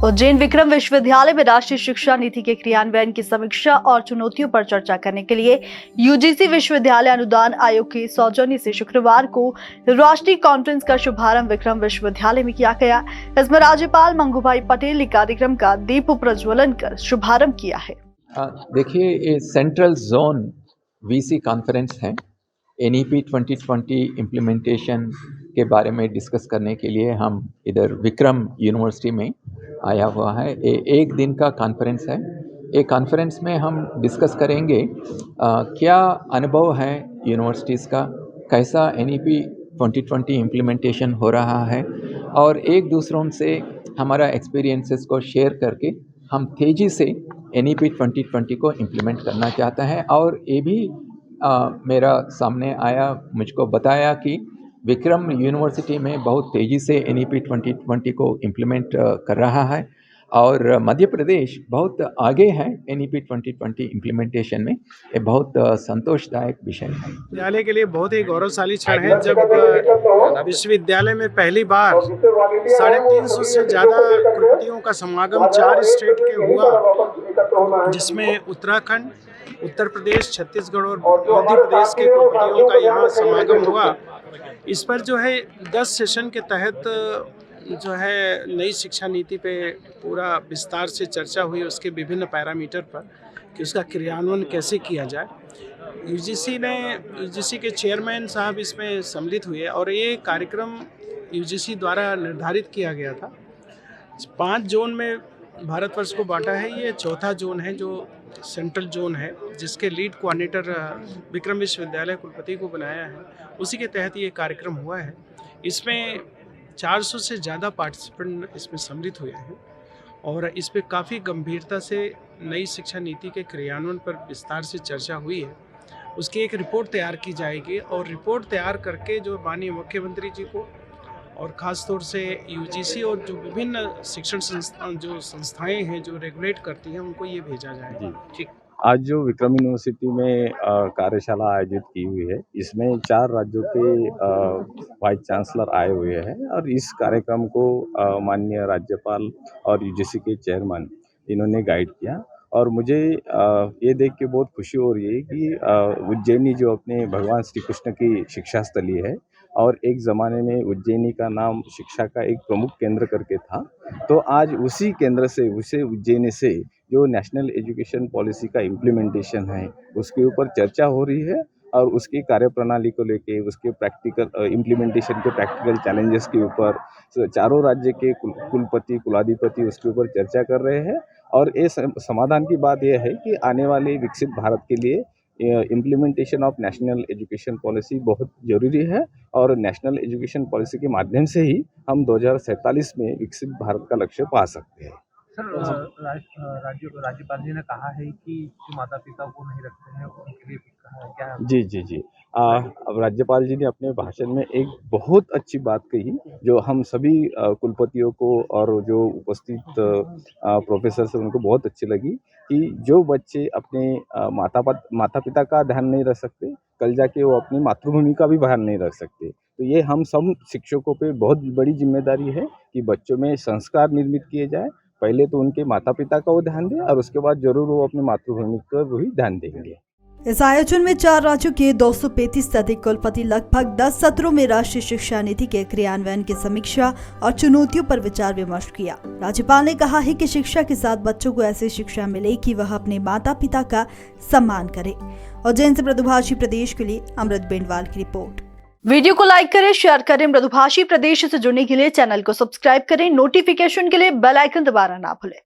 उज्जैन विक्रम विश्वविद्यालय में राष्ट्रीय शिक्षा नीति के क्रियान्वयन की समीक्षा और चुनौतियों पर चर्चा करने के लिए यूजीसी विश्वविद्यालय अनुदान आयोग के सौजन्य से शुक्रवार को राष्ट्रीय कॉन्फ्रेंस का शुभारंभ विक्रम विश्वविद्यालय में किया गया। इसमें राज्यपाल मंगूभाई पटेल ने कार्यक्रम का दीप प्रज्वलन कर शुभारंभ किया है। देखिए, ये सेंट्रल जोन वीसी कॉन्फ्रेंस है। एनईपी 2020 इम्प्लीमेंटेशन के बारे में डिस्कस करने के लिए हम इधर विक्रम यूनिवर्सिटी में आया हुआ है। ये एक दिन का कॉन्फ्रेंस है। ये कॉन्फ्रेंस में हम डिस्कस करेंगे क्या अनुभव है यूनिवर्सिटीज़ का, कैसा एनईपी 2020 इम्प्लीमेंटेशन हो रहा है, और एक दूसरों से हमारा एक्सपीरियंसेस को शेयर करके हम तेज़ी से एनईपी 2020 को इम्प्लीमेंट करना चाहते हैं। और ये भी मेरा सामने आया, मुझको बताया कि विक्रम यूनिवर्सिटी में बहुत तेज़ी से एनईपी 2020 को इम्प्लीमेंट कर रहा है और मध्य प्रदेश बहुत आगे है एनईपी 2020 इम्प्लीमेंटेशन में। ये बहुत संतोषदायक विषय है। विद्यालय के लिए बहुत ही गौरवशाली क्षण है जब विश्वविद्यालय में पहली बार 350 से ज़्यादा कुलपतियों का समागम 4 स्टेट के हुआ, जिसमें उत्तराखंड, उत्तर प्रदेश, छत्तीसगढ़ और मध्य प्रदेश के कुलपतियों का यहाँ समागम हुआ। इस पर जो है 10 सेशन के तहत जो है नई शिक्षा नीति पे पूरा विस्तार से चर्चा हुई, उसके विभिन्न पैरामीटर पर कि उसका क्रियान्वयन कैसे किया जाए। यूजीसी के चेयरमैन साहब इसमें सम्मिलित हुए और ये कार्यक्रम यूजीसी द्वारा निर्धारित किया गया था। 5 जोन में भारतवर्ष को बांटा है। ये चौथा जोन है जो सेंट्रल जोन है, जिसके लीड कोऑर्डिनेटर विक्रम विश्वविद्यालय कुलपति को बनाया है। उसी के तहत ये कार्यक्रम हुआ है। इसमें 400 से ज़्यादा पार्टिसिपेंट इसमें सम्मिलित हुए हैं और इस पर काफ़ी गंभीरता से नई शिक्षा नीति के क्रियान्वयन पर विस्तार से चर्चा हुई है। उसकी एक रिपोर्ट तैयार की जाएगी और रिपोर्ट तैयार करके जो माननीय मुख्यमंत्री जी को और ख़ास तौर से यूजीसी और जो विभिन्न शिक्षण संस्थाएं हैं जो रेगुलेट करती हैं, उनको ये भेजा जाएगा। ठीक। आज जो विक्रम यूनिवर्सिटी में कार्यशाला आयोजित की हुई है, इसमें 4 राज्यों के वाइस चांसलर आए हुए हैं और इस कार्यक्रम को माननीय राज्यपाल और यूजीसी के चेयरमैन इन्होंने गाइड किया। और मुझे ये देख के बहुत खुशी हो रही है कि उज्जैनी जो अपने भगवान श्री कृष्ण की शिक्षा स्थली है और एक ज़माने में उज्जैनी का नाम शिक्षा का एक प्रमुख केंद्र करके था, तो आज उसी केंद्र से, उसे उज्जैनी से जो नेशनल एजुकेशन पॉलिसी का इम्प्लीमेंटेशन है उसके ऊपर चर्चा हो रही है और उसकी कार्यप्रणाली को लेके, उसके प्रैक्टिकल इम्प्लीमेंटेशन के प्रैक्टिकल चैलेंजेस के ऊपर चारों राज्य के कुलपति, कुलाधिपति उसके ऊपर चर्चा कर रहे हैं। और ये समाधान की बात यह है कि आने वाले विकसित भारत के लिए implementation of national education policy बहुत ज़रूरी है और नेशनल एजुकेशन पॉलिसी के माध्यम से ही हम 2047 में विकसित भारत का लक्ष्य पा सकते हैं। सर, राज्यपाल जी ने कहा है कि जो माता पिता को नहीं रखते हैं उनके लिए कहा है क्या? जी। अब राज्यपाल जी ने अपने भाषण में एक बहुत अच्छी बात कही जो हम सभी कुलपतियों को और जो उपस्थित प्रोफेसर हैं उनको बहुत अच्छी लगी कि जो बच्चे अपने माता पिता का ध्यान नहीं रख सकते, कल जाके वो अपनी मातृभूमि का भी ध्यान नहीं रख सकते। तो ये हम सब शिक्षकों पे बहुत बड़ी जिम्मेदारी है कि बच्चों में संस्कार निर्मित किए जाए। पहले तो उनके माता पिता का वो ध्यान दें और उसके बाद जरूर वो अपनी मातृभूमि का भी ध्यान देंगे। इस आयोजन में 4 राज्यों के 235 से अधिक कुलपति लगभग 10 सत्रों में राष्ट्रीय शिक्षा नीति के क्रियान्वयन की समीक्षा और चुनौतियों पर विचार विमर्श किया। राज्यपाल ने कहा है कि शिक्षा के साथ बच्चों को ऐसी शिक्षा मिले कि वह अपने माता पिता का सम्मान करे। उज्जैन से मृदुभाषी प्रदेश के लिए अमृत बेंडवाल की रिपोर्ट। वीडियो को लाइक करें, शेयर करें। मृदुभाषी प्रदेश से जुड़ने के लिए चैनल को सब्सक्राइब करें। नोटिफिकेशन के लिए बेल आइकन दबाना ना भूलें।